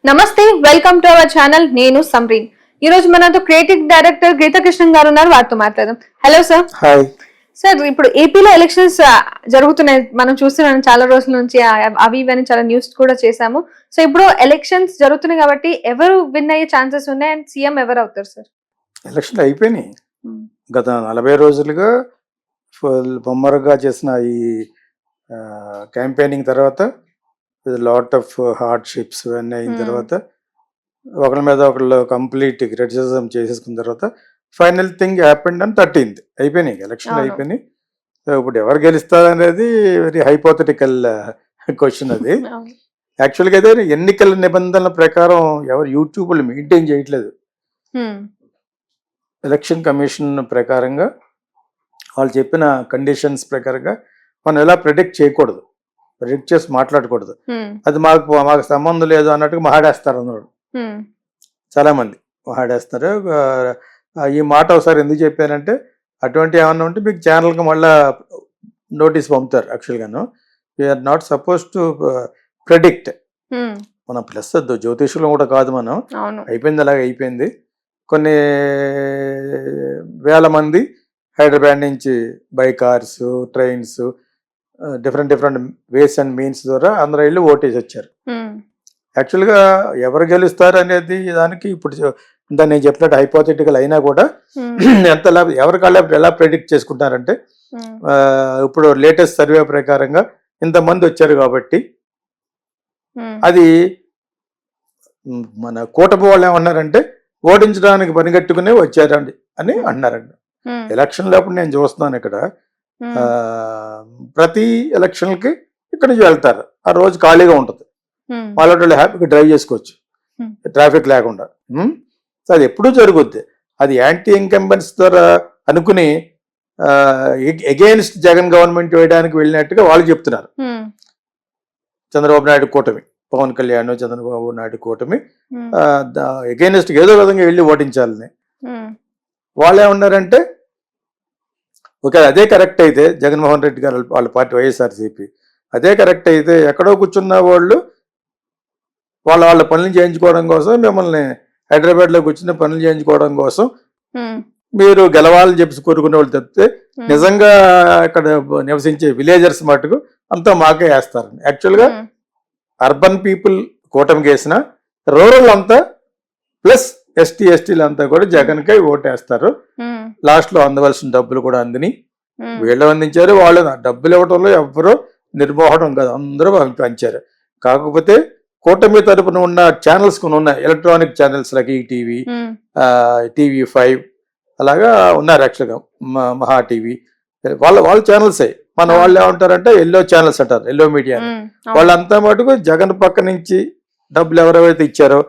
నమస్తే, welcome to our channel. నేను సమ్రీన్. ఈ రోజు మనతో క్రియేటివ్ డైరెక్టర్ గీతాకృష్ణన్ గారు ఉన్నారు. వారితో మాట్లాడదాం. Hello sir. హాయ్ సార్, ఇప్పుడు ఏపీలో ఎలక్షన్స్ జరుగుతున్నాయి. మనం చూస్తున్నాం చాలా రోజుల నుంచి. అవి ఇవన్నీ చాలా న్యూస్ కూడా చేశాము. సో ఇప్పుడు ఎలక్షన్స్ జరుగుతున్నాయి కాబట్టి ఎవరు విన్ అయ్యే ఛాన్సెస్ ఉన్నాయి అండ్ సీఎం ఎవరు అవుతారు సార్? ఎలక్షన్లు అయిపోయినాయి. గత 40 రోజులుగా బొమ్మరుగా చేసిన ఈ క్యాంపెయినింగ్ తర్వాత లాట్ ఆఫ్ హార్డ్షిప్స్ ఇవన్నీ అయిన తర్వాత ఒకరి మీద ఒకళ్ళు కంప్లీట్ క్రిటిసిజం చేసేసుకున్న తర్వాత ఫైనల్ థింగ్ హ్యాపెండ్ అని 13th అయిపోయినాయి. ఎలక్షన్లు అయిపోయినాయి. సో ఇప్పుడు ఎవరు గెలుస్తారనేది వెరీ హైపోథెటికల్ క్వశ్చన్. అది యాక్చువల్గా అయితే ఎన్నికల నిబంధనల ప్రకారం ఎవరు యూట్యూబ్లు మెయింటైన్ చేయట్లేదు. ఎలక్షన్ కమిషన్ ప్రకారంగా వాళ్ళు చెప్పిన కండిషన్స్ ప్రకారంగా మనం ఎలా ప్రిడిక్ట్ చేయకూడదు, ప్రిడిక్ట్ చేసి మాట్లాడకూడదు. అది మాకు సంబంధం లేదు అన్నట్టుగా మహాడేస్తారు అన్నాడు. చాలా మంది మహాడేస్తారు. ఈ మాట ఒకసారి ఎందుకు చెప్పానంటే అటువంటి ఏమన్నా ఉంటే మీకు ఛానల్కి మళ్ళా నోటీస్ పంపుతారు. యాక్చువల్గాను we're not supposed to predict. మనం ప్లస్ జ్యోతిషులు కూడా కాదు మనం. అయిపోయింది, అలాగే అయిపోయింది. కొన్ని వేల మంది హైదరాబాద్ నుంచి by cars, trains, different ways and means ద్వారా అందరూ వెళ్ళి ఓటేసి వచ్చారు. యాక్చువల్గా ఎవరు గెలుస్తారు అనేది దానికి ఇప్పుడు నేను చెప్పినట్టు హైపోథెటికల్ అయినా కూడా ఎంత ఎవరికాళ్ళ ఎలా ప్రెడిక్ట్ చేసుకుంటారంటే ఇప్పుడు లేటెస్ట్ సర్వే ప్రకారంగా ఇంతమంది వచ్చారు కాబట్టి అది మన కూటమి వాళ్ళు ఏమన్నారంటే ఓడించడానికి పనిగట్టుకునే వచ్చారండి అని అన్నారండి. ఎలక్షన్లో అప్పుడు నేను చూస్తున్నాను ఇక్కడ ప్రతి ఎలక్షన్కి ఇక్కడ నుంచి వెళ్తారు. ఆ రోజు ఖాళీగా ఉంటుంది. వాళ్ళు హ్యాపీగా డ్రైవ్ చేసుకోవచ్చు ట్రాఫిక్ లేకుండా. సో అది ఎప్పుడూ జరుగుద్ది. అది యాంటీ ఇన్కంబెన్స్ ద్వారా అనుకుని ఎగెయిన్స్ట్ జగన్ గవర్నమెంట్ వేయడానికి వెళ్ళినట్టుగా వాళ్ళు చెప్తున్నారు. చంద్రబాబు నాయుడు కూటమి, పవన్ కళ్యాణ్, చంద్రబాబు నాయుడు కూటమి ఎగెయిన్స్ట్ ఏదో విధంగా వెళ్ళి ఓటించాలని. వాళ్ళు ఏమన్నారంటే ఓకే అదే కరెక్ట్ అయితే జగన్మోహన్ రెడ్డి గారు వాళ్ళ పార్టీ వైఎస్ఆర్సీపీ అదే కరెక్ట్ అయితే ఎక్కడో కూర్చున్న వాళ్ళు వాళ్ళ పనులు చేయించుకోవడం కోసం మిమ్మల్ని హైదరాబాద్లో కూర్చున్న పనులు చేయించుకోవడం కోసం మీరు గెలవాలని చెప్పి కోరుకునే వాళ్ళు చెప్తే నిజంగా ఇక్కడ నివసించే విలేజర్స్ మటుకు అంతా మాకే వేస్తారు. యాక్చువల్గా అర్బన్ పీపుల్ కూటమికి వేసిన, రూరల్ అంతా ప్లస్ ఎస్టీలు అంతా కూడా జగన్కై ఓటేస్తారు. లాస్ట్ లో అందవలసిన డబ్బులు కూడా అందిని వీళ్ళు అందించారు. వాళ్ళు డబ్బులు ఇవ్వడంలో ఎవరో నిర్మోహడం కాదు, అందరూ పంచారు. కాకపోతే కూటమి తరపున ఉన్న ఛానల్స్ కొన్ని ఉన్నాయి, electronic channels like ETV, TV5 అలాగా ఉన్నారు. యాక్చువల్గా మహా టీవీ వాళ్ళ ఛానల్సే. మన వాళ్ళు ఏమంటారంటే ఎల్లో ఛానల్స్ అంటారు, ఎల్లో మీడియా. వాళ్ళంతా మటుకు జగన్ పక్క నుంచి డబ్బులు ఎవరెవరైతే ఇచ్చారో,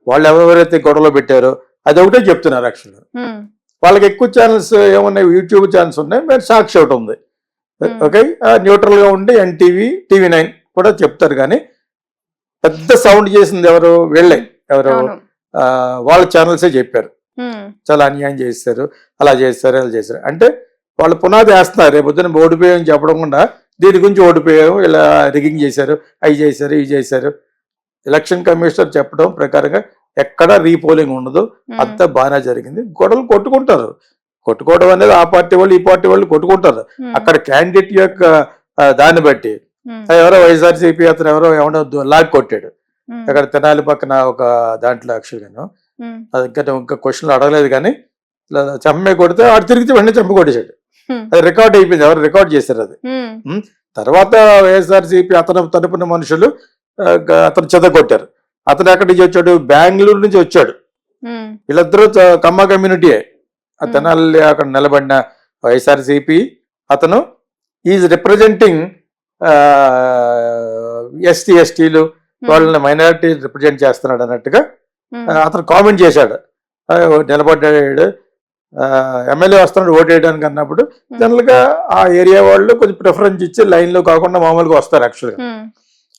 వాళ్ళు ఎవరెవరైతే గొడవలో పెట్టారో అది ఒకటే చెప్తున్నారు. యాక్చువల్గా వాళ్ళకి ఎక్కువ ఛానల్స్ ఏమున్నాయి, యూట్యూబ్ ఛానల్స్ ఉన్నాయి, మరి సాక్షి ఒకటి ఉంది. ఓకే, న్యూట్రల్ గా ఉండి NTV, TV9 కూడా చెప్తారు. కానీ పెద్ద సౌండ్ చేసింది ఎవరు, వీళ్ళే. ఎవరు, వాళ్ళ ఛానల్సే చెప్పారు చాలా అన్యాయం చేస్తారు, అలా చేస్తారు, అలా చేస్తారు అంటే వాళ్ళు పునాది వేస్తున్నారు. రేపు పొద్దున ఓడిపోయామని చెప్పడం కూడా దీని గురించి ఓడిపోయాము, ఇలా రిగింగ్ చేశారు, అవి చేశారు, ఇవి చేశారు. ఎలక్షన్ కమిషనర్ చెప్పడం ప్రకారంగా ఎక్కడ రీపోలింగ్ ఉండదు, అంతా బాగానే జరిగింది. గొడవలు కొట్టుకోవడం అనేది ఆ పార్టీ వాళ్ళు ఈ పార్టీ వాళ్ళు కొట్టుకుంటారు. అక్కడ క్యాండిడేట్ యొక్క దాన్ని బట్టి ఎవరో వైఎస్ఆర్సీపీ అతను ఎవరో ఏమన్నా లాగ్ కొట్టాడు అక్కడ తెనాలి పక్కన ఒక దాంట్లో. యాక్చువల్గాను అది ఇంకా క్వశ్చన్లు అడగలేదు కానీ చంపే కొడితే ఆడు తిరిగితే వెంటనే చంప కొట్టేశాడు. అది రికార్డ్ అయిపోయింది, ఎవరు రికార్డ్ చేశారు అది. తర్వాత వైఎస్ఆర్సీపీ అతను తరపున మనుషులు అతను చెదగొట్టారు. అతను ఎక్కడి నుంచి వచ్చాడు, బెంగళూరు నుంచి వచ్చాడు. వీళ్ళిద్దరూ కమ్మ కమ్యూనిటీయే. తెనాలి అక్కడ నిలబడిన వైఎస్ఆర్సీపీ అతను ఈజ్ రిప్రజెంటింగ్ ఎస్టీలు, వాళ్ళని మైనారిటీ రిప్రజెంట్ చేస్తున్నాడు అన్నట్టుగా అతను కామెంట్ చేశాడు. నిలబడ్డాడు, ఎమ్మెల్యే వస్తున్నాడు ఓటు వేయడానికి అన్నప్పుడు జనరల్గా ఆ ఏరియా వాళ్ళు కొంచెం ప్రిఫరెన్స్ ఇచ్చి లైన్లో కాకుండా మామూలుగా వస్తారు. యాక్చువల్గా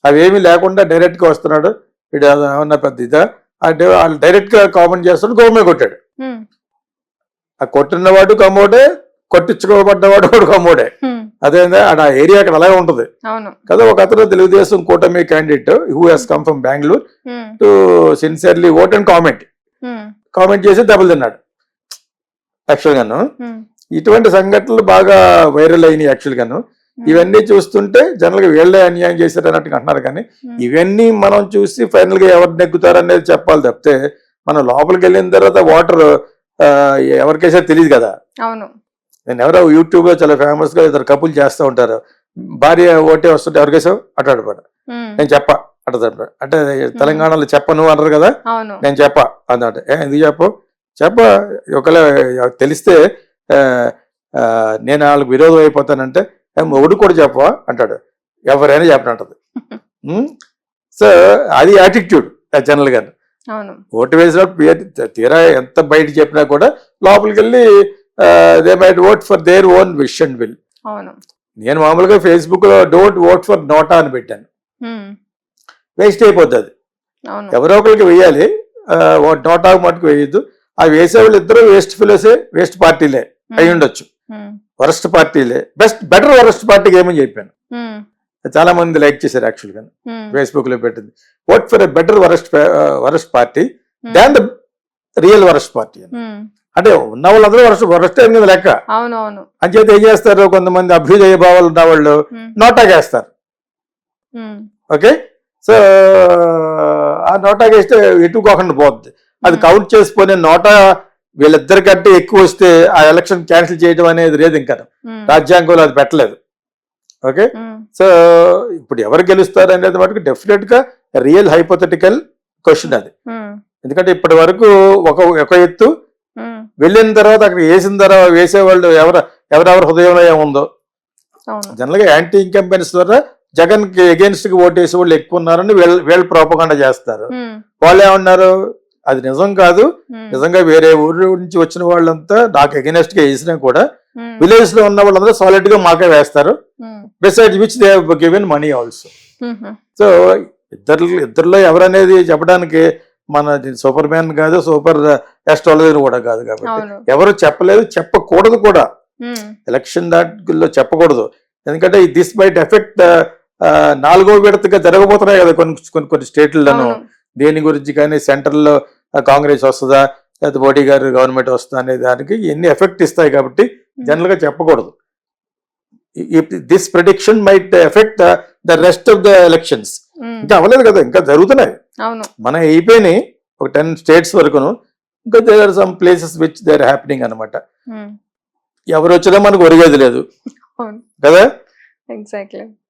అవేమీ లేకుండా డైరెక్ట్ గా వస్తున్నాడు. వీడు ఏమన్నా పెద్ద ఇదా అంటే వాళ్ళు డైరెక్ట్ గా కామెంట్ చేస్తాడు, గవర్నమెంట్ కొట్టాడు. ఆ కొట్టినవాడు కమ్మోడే, కొట్టించుకోబడ్డవాడు కూడా కమ్మోడే. అదే ఆ ఏరియా అక్కడ అలాగే ఉంటది అవును కదా. ఒక అతను తెలుగుదేశం కూటమి candidate who has come from Bengaluru to sincerely vote and comment చేసి దెబ్బలు తిన్నాడు యాక్చువల్ గాను. ఇటువంటి సంఘటనలు బాగా వైరల్ అయినాయి యాక్చువల్ గాను. ఇవన్నీ చూస్తుంటే జనరల్ గా వీళ్ళే అన్యాయం చేశారు అన్నట్టుగా అంటున్నారు, కానీ ఇవన్నీ మనం చూసి ఫైనల్ గా ఎవరు నెగ్గుతారు అనేది చెప్పాలి తప్పితే మనం లోపలికి వెళ్ళిన తర్వాత వాటర్ ఎవరికైనా తెలియదు కదా. అవును నేను ఎవరో యూట్యూబ్ లో చాలా ఫేమస్ గా ఇద్దరు కపుల్ చేస్తూ ఉంటారు, భార్య ఓటే వస్తుంటే ఎవరికేసావు అటాడు నేను చెప్ప అటదాడు అంటే తెలంగాణలో చెప్పను అంటారు కదా, నేను చెప్ప అన్నాడు. ఎందుకు చెప్ప ఒకవేళ తెలిస్తే నేను వాళ్ళకి విరోధం అయిపోతానంటే మొగుడు కూడా చెప్పవా అంటాడు, ఎవరైనా చెప్పనంటది. సో అది యాటిట్యూడ్ జనరల్ గా. ఓటు వేసినప్పుడు తీరా ఎంత బయట చెప్పినా కూడా లోపలికి వెళ్ళి they might vote for their own wish and will. నేను మామూలుగా ఫేస్బుక్ లో డోంట్ ఓట్ ఫర్ నోటా అని పెట్టాను, వేస్ట్ అయిపోతుంది. ఎవరో ఒకరికి వేయాలి, నోటా మటుకు వేయద్దు. ఆ వేసేవాళ్ళు ఇద్దరు వేస్ట్ ఫిలోసే, వేస్ట్ పార్టీలే అయి ఉండొచ్చు, వరస్ట్ పార్టీలే. బెటర్ వరస్ట్ పార్టీకి ఏమని చెప్పాను, చాలా మంది లైక్ చేశారు యాక్చువల్ గా. ఫేస్బుక్ లో పెట్టింది vote for a better worst party than the real worst party. అంటే ఉన్న వాళ్ళందరూ వరస్ట్ టైం మీద లెక్క. అంచేత ఏం చేస్తారు, కొంతమంది అభ్యుదయ భావాలు ఉన్న వాళ్ళు నోటాకేస్తారు. ఓకే, సో ఆ నోటాకేస్తే ఎటుకోకుండా పోతుంది. అది కౌంట్ చేసుకునే నోటా వీళ్ళిద్దరికంటే ఎక్కువ వస్తే ఆ ఎలక్షన్ క్యాన్సిల్ చేయడం అనేది లేదు, ఇంకా రాజ్యాంగంలో అది పెట్టలేదు. ఓకే, సో ఇప్పుడు ఎవరు గెలుస్తారు అనేది మటుకు డెఫినెట్ గా రియల్ హైపోథెటికల్ క్వశ్చన్ అది. ఎందుకంటే ఇప్పటి వరకు ఒక ఎత్తు, వెళ్ళిన తర్వాత అక్కడ వేసిన తర్వాత వేసేవాళ్ళు ఎవరెవరి హృదయంలో ఏముందో. జనరల్ గా యాంటీ ఇన్కంబెన్స్ ద్వారా జగన్ కి అగేన్స్ట్ గా ఓటు వేసే వాళ్ళు ఎక్కువ ఉన్నారని వీళ్ళు ప్రోపగండా చేస్తారు. వాళ్ళు ఏమన్నారు, అది నిజం కాదు, నిజంగా వేరే ఊరి నుంచి వచ్చిన వాళ్ళంతా నాకు అగేనెస్ట్ గా వేసినా కూడా విలేజ్ లో ఉన్న వాళ్ళందరూ సాలిడ్ గా మాకే వేస్తారు, beside which they have given money also. So ఇద్దరిలో ఎవరనేది చెప్పడానికి మన సూపర్ మ్యాన్ కాదు, సూపర్ ఆస్ట్రాలజర్ కూడా కాదు. కాబట్టి ఎవరు చెప్పలేదు, చెప్పకూడదు కూడా. ఎలక్షన్ దాటిలో చెప్పకూడదు, ఎందుకంటే దిస్ మైట్ ఎఫెక్ట్ 4వ విడతగా జరగబోతున్నాయి కదా కొన్ని స్టేట్లలోనూ. దేని గురించి కానీ సెంట్రల్ లో కాంగ్రెస్ వస్తుందా లేదా మోడీ గారు గవర్నమెంట్ వస్తుందా అనే దానికి ఎన్ని ఎఫెక్ట్ ఇస్తాయి. కాబట్టి జనరల్ గా చెప్పకూడదు. This prediction might effect the rest of the elections. ఇంకా అవ్వలేదు కదా, ఇంకా జరుగుతున్నాయి. మన అయిపోయినాయి ఒక 10 states వరకును, ఇంకా there are some places which they are happening అనమాట. ఎవరు వచ్చినా మనకు ఒరిగేది లేదు కదా.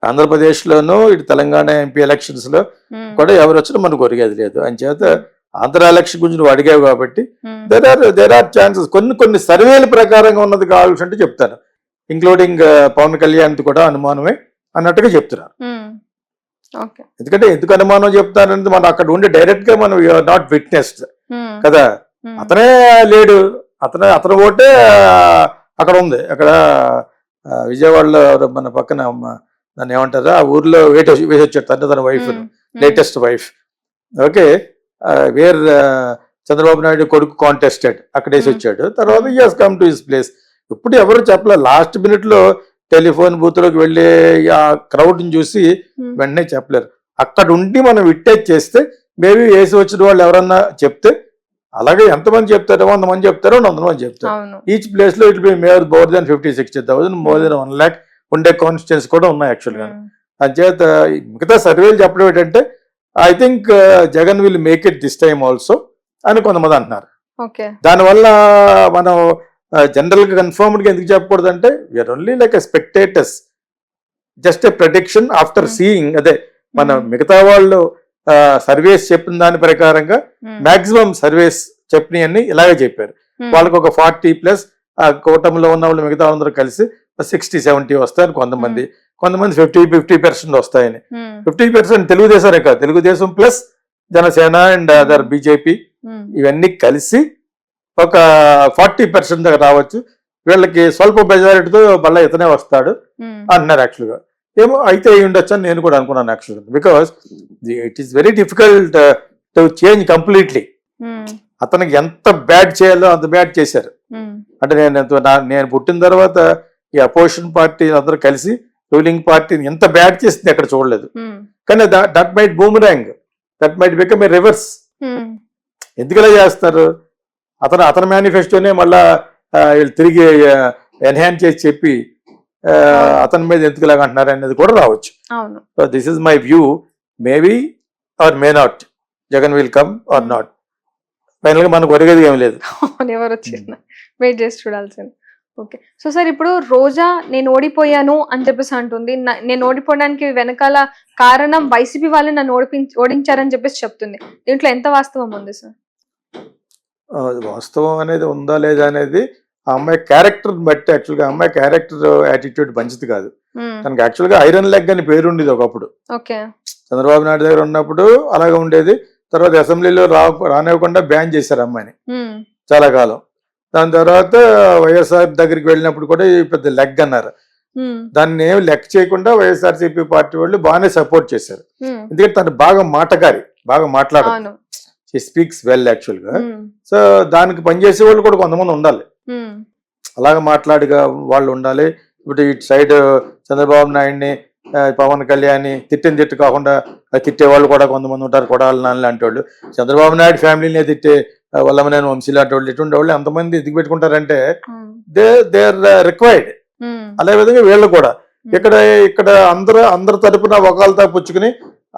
ఆంధ్రప్రదేశ్ లోను ఇటు తెలంగాణ ఎంపీ ఎలక్షన్స్ లో కూడా ఎవరు వచ్చినా మనకు ఒరిగేది లేదు. అంచేత ఆంధ్ర ఎలక్షన్ గురించి నువ్వు అడిగావు కాబట్టి దేర్ ఆర్ ఛాన్సెస్. కొన్ని సర్వేల ప్రకారంగా ఉన్నది కావాల్సి చెప్తాను, ఇంక్లూడింగ్ పవన్ కళ్యాణ్ కూడా అనుమానమే అన్నట్టుగా చెప్తున్నారు. ఎందుకంటే ఎందుకు అనుమానం చెప్తానంటే మనం అక్కడ ఉండి డైరెక్ట్ గా మనం నాట్ విట్నెస్డ్ కదా. అతనే లేడు, అతను ఓటే అక్కడ ఉంది. అక్కడ విజయవాడలో మన పక్కన దాన్ని ఏమంటారు, ఆ ఊర్లో వేసి వచ్చాడు అంటే తన wife, latest wife. Okay, where Chandrababu Naidu కొడుకు కాంటెస్టెడ్, అక్కడ వేసి వచ్చాడు. తర్వాత he has come to his place. ఇప్పుడు ఎవరు చెప్పలేదు, లాస్ట్ మినిట్ లో టెలిఫోన్ బూత్ లోకి వెళ్ళి ఆ క్రౌడ్ ని చూసి వెంటనే చెప్పలేరు. అక్కడ ఉండి మనం విట్టేజ్ చేస్తే మేబీ వేసి వచ్చిన వాళ్ళు ఎవరన్నా చెప్తే, అలాగే ఎంతమంది చెప్తారో 100 మంది చెప్తారో 100 మంది చెప్తారు. ఈచ్ ప్లేస్ లో it be more than 50-60,000, more than 1 lakh ఉండే కాన్స్టిట్యూన్స్ కూడా ఉన్నాయి యాక్చువల్ గా. అంచేత మిగతా సర్వేలు చెప్పడం ఏంటంటే I think Jagan will make it this time also అని కొంతమంది అంటున్నారు. దానివల్ల మనం జనరల్ గా కన్ఫర్మ్డ్ గా ఎందుకు చెప్పకూడదు అంటే we are only like a spectators, just a prediction after seeing. అదే మన మిగతా వాళ్ళు సర్వేస్ చెప్పిన దాని ప్రకారంగా మాక్సిమం సర్వేస్ చెప్పినవన్నీ ఇలాగే చెప్పారు. వాళ్ళకి ఒక 40+ కూటమిలో ఉన్న వాళ్ళు మిగతా అందరూ కలిసి 60-70 వస్తాయని కొంతమంది 50% వస్తాయని. 50% తెలుగుదేశమే కాదు, Telugu Desam plus Janasena and other BJP ఇవన్నీ కలిసి ఒక 40% దాకా రావచ్చు. వీళ్ళకి స్వల్ప మెజారిటీతో మళ్ళీ ఇతనే వస్తాడు అంటున్నారు యాక్చువల్ గా. ఏమో అయితే అయి ఉండొచ్చు అని నేను కూడా అనుకున్నాను యాక్చువల్ గా, because it is very difficult to change completely. అతనికి ఎంత బ్యాడ్ చేయాలో అంత బ్యాడ్ చేశారు. అంటే నేను పుట్టిన తర్వాత ఈ అపోజిషన్ పార్టీ అందరూ కలిసి రూలింగ్ పార్టీని ఎంత బ్యాడ్ చేసింది ఎక్కడ చూడలేదు. కానీ that might boomerang, that might become a reverse. ఎందుకలా చేస్తారు? అతని మేనిఫెస్టోనే మళ్ళా వీళ్ళు తిరిగి ఎన్హాన్స్ చేసి చెప్పి అతని మీద ఎందుకు ఇలాగ అంటున్నారు అనేది కూడా రావచ్చు. So this is my view. Maybe or may not Jagan will come or not. Final గా మనకు ఒరిగేది ఏం లేదు. ఎవరు వచ్చిందా వెయిట్ చేసి చూడాల్సింది. ఓకే. సో సార్ ఇప్పుడు రోజా నేను ఓడిపోయాను అని చెప్పేసి అంటుంది. నేను ఓడిపోవడానికి వెనకాల కారణం వైసీపీ వాళ్ళు నన్ను ఓడించారని చెప్పేసి చెప్తుంది. దీంట్లో ఎంత వాస్తవం ఉంది సార్? వాస్తవం అనేది ఉందా లేదా అనేది ఆ అమ్మాయి క్యారెక్టర్ బట్టి, యాక్చువల్గా అమ్మాయి క్యారెక్టర్ యాటిట్యూడ్ మంచిది కాదు. తనకి యాక్చువల్గా ఐరన్ లెగ్ అని పేరు ఉండేది ఒకప్పుడు. చంద్రబాబు నాయుడు దగ్గర ఉన్నప్పుడు అలాగే ఉండేది. తర్వాత అసెంబ్లీలో రానివ్వకుండా బ్యాన్ చేశారు అమ్మాయిని చాలా కాలం. దాని తర్వాత వైఎస్ఆర్ దగ్గరికి వెళ్ళినప్పుడు కూడా పెద్ద లెగ్ అన్నారు. దాన్ని ఏమి లెక్క చేయకుండా వైఎస్ఆర్సీపీ పార్టీ వాళ్ళు బాగానే సపోర్ట్ చేశారు. ఎందుకంటే తను బాగా మాటకారి, బాగా మాట్లాడారు. షీ స్పీక్స్ వెల్ యాక్చువల్ గా. సో దానికి పనిచేసే వాళ్ళు కూడా కొంతమంది ఉండాలి, అలాగ మాట్లాడిగా వాళ్ళు ఉండాలి. ఇప్పుడు ఇటు సైడ్ చంద్రబాబు నాయుడిని, పవన్ కళ్యాణ్ తిట్టు కాకుండా తిట్టే వాళ్ళు కూడా కొంతమంది ఉంటారు, కొడాలి నాన్న లాంటి వాళ్ళు. చంద్రబాబు నాయుడు ఫ్యామిలీనే తిట్టే వల్లమనేని వంశీ లాంటి వాళ్ళు, ఇటువంటి వాళ్ళు ఎంతమంది ఎదిగి పెట్టుకుంటారంటే దే ఆర్ రిక్వైర్డ్. అదే విధంగా వీళ్ళు కూడా ఇక్కడ అందరి తరపున ఒకళ్ళతో పుచ్చుకుని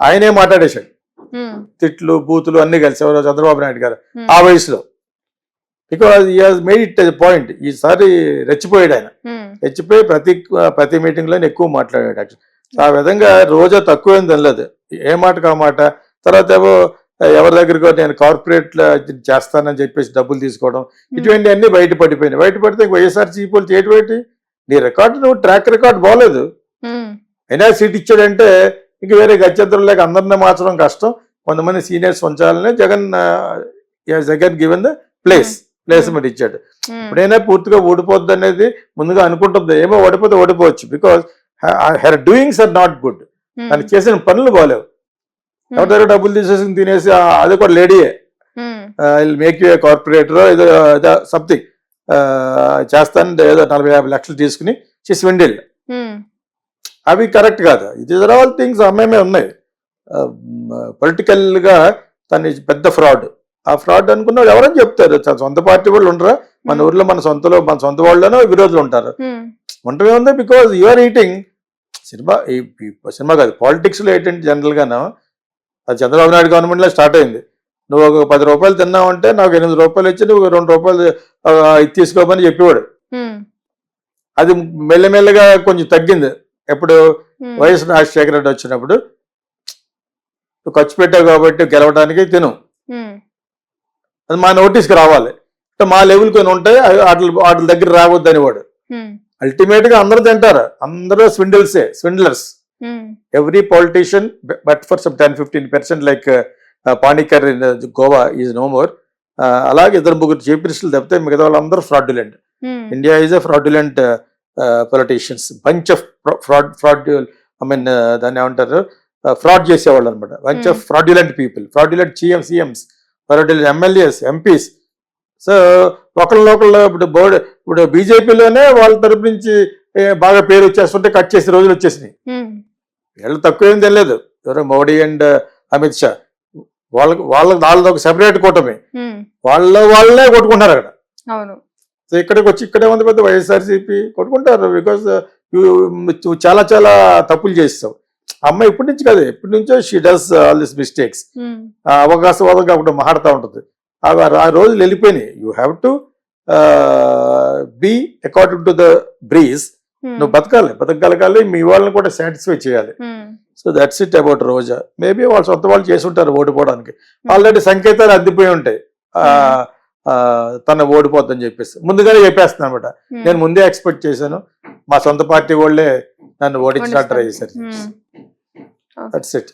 ఆయనే మాట్లాడేశాడు. తిట్లు బూతులు అన్ని కలిసి ఎవరో చంద్రబాబు నాయుడు గారు ఆ వయసులో. Because he has made it a point. ఈసారి రెచ్చిపోయాడు ఆయన. రెచ్చిపోయి ప్రతి మీటింగ్ లో ఎక్కువ మాట్లాడాడు. యాక్చువల్ ఆ విధంగా రోజా తక్కువేం తెలియదు, ఏ మాటకు ఆ మాట. తర్వాత ఏమో ఎవరి దగ్గరకు నేను కార్పొరేట్ చేస్తానని చెప్పేసి డబ్బులు తీసుకోవడం, ఇటువంటి అన్ని బయటపడిపోయినాయి. బయటపడితే వైఎస్ఆర్సీపీ చేయటువంటి నీ రికార్డు, నువ్వు ట్రాక్ రికార్డు బాగోలేదు. అయినా సీట్ ఇచ్చాడంటే ఇంక వేరే గత్యంతరం లేక అందరినీ మార్చడం కష్టం. కొంతమంది సీనియర్స్ ఉంచాలని జగన్ గివెన్ ద ప్లేస్మెంట్ ఇచ్చాడు. ఇప్పుడైనా పూర్తిగా ఓడిపోద్ది అనేది ముందుగా అనుకుంటుంది. ఏమో ఓడిపోతే ఓడిపోవచ్చు, because her doings are not good. తను చేసిన పనులు బాగాలేవు. ఎవరి దగ్గర డబ్బులు తీసేసి తినేసి, అది కూడా లేడీయే, మేక్ యూ కార్పొరేటర్ ఏదో సంథింగ్ చేస్తాను, ఏదో 40-50 లక్షలు తీసుకుని స్విండిల్. అవి కరెక్ట్ కాదు. ఇట్ ఈస్ ఆల్ థింగ్స్ అమ్మాయి ఉన్నాయి. పొలిటికల్ గా తను పెద్ద ఫ్రాడ్. ఆ ఫ్రాడ్ అనుకున్న ఎవరని చెప్తారు. సొంత పార్టీ వాళ్ళు ఉండరా? మన ఊర్లో మన సొంత వాళ్ళలోనో విరోధులు ఉంటారు. ఉండమే ఉంది. బికాజ్ యూఆర్ ఈటింగ్ సినిమా కాదు, పాలిటిక్స్ లో ఏంటంటే జనరల్ గాను అది చంద్రబాబు నాయుడు గవర్నమెంట్ లో స్టార్ట్ అయింది. నువ్వు ఒక 10 రూపాయలు తిన్నావంటే నాకు 8 రూపాయలు ఇచ్చి నువ్వు 2 రూపాయలు ఇది తీసుకోమని చెప్పేవాడు. అది మెల్లమెల్లగా కొంచెం తగ్గింది. ఎప్పుడు వైఎస్ రాజశేఖర రెడ్డి వచ్చినప్పుడు నువ్వు ఖర్చు పెట్టావు కాబట్టి గెలవడానికి తిను, అది మా నోటీస్కి రావాలి, మా లెవెల్ కొన్ని ఉంటాయి వాటి దగ్గర రావద్దని వాడు. అల్టిమేట్ గా అందరూ తింటారు, అందరూ swindlers. Every politician but for some 10-15% like Panikkar in Goa is no more. అలాగే 2-3 చీఫ్ మినిస్టర్లు తప్పితే మిగతా వాళ్ళందరూ fraudulent. India is a fraudulent politicians, bunch of fraud I mean దాన్ని ఏమంటారు, ఫ్రాడ్ చేసేవాళ్ళు అనమాట. Bunch of fraudulent people, fraudulent CMs, fraudulent MLAs, MPs. So ఒకళ్ళు ఇప్పుడు బీజేపీలోనే వాళ్ళ తరపు నుంచి బాగా పేరు వచ్చేస్తుంటే కట్ చేసే రోజులు వచ్చేసినాయి. వీళ్ళు తక్కువ ఏం తెలియదు. ఎవరో మోడీ అండ్ అమిత్ షా వాళ్ళది ఒక సెపరేట్ కూటమి, వాళ్ళే కొట్టుకుంటారు అక్కడ. సో ఇక్కడికి వచ్చి ఇక్కడే ఉంది పెద్ద వైఎస్ఆర్సీపీ కొట్టుకుంటారు. బికాస్ చాలా చాలా తప్పులు చేస్తావు. అమ్మాయి ఇప్పటి నుంచి కాదు, ఎప్పటి నుంచో she does all this mistakes. అవకాశవాదం కాకుండా మాట్లాడుతూ ఉంటుంది. ఆ రోజులు వెళ్ళిపోయినాయి. You have to be according to the breeze. నువ్వు బతకగలగాలి, మీ వాళ్ళని కూడా సాటిస్ఫై చేయాలి. So that's it about Roja. Maybe వాళ్ళు సొంత వాళ్ళు చేసి ఉంటారు ఓడిపోవడానికి. ఆల్రెడీ సంకేతాలు అందిపోయి ఉంటాయి తన ఓడిపోద్దని చెప్పేసి ముందుగానే చెప్పేస్తాను అనమాట. నేను ముందే ఎక్స్పెక్ట్ చేశాను, మా సొంత పార్టీ వాళ్ళే నన్ను ఓడించినట్టు ట్రై చేశారు. That's it.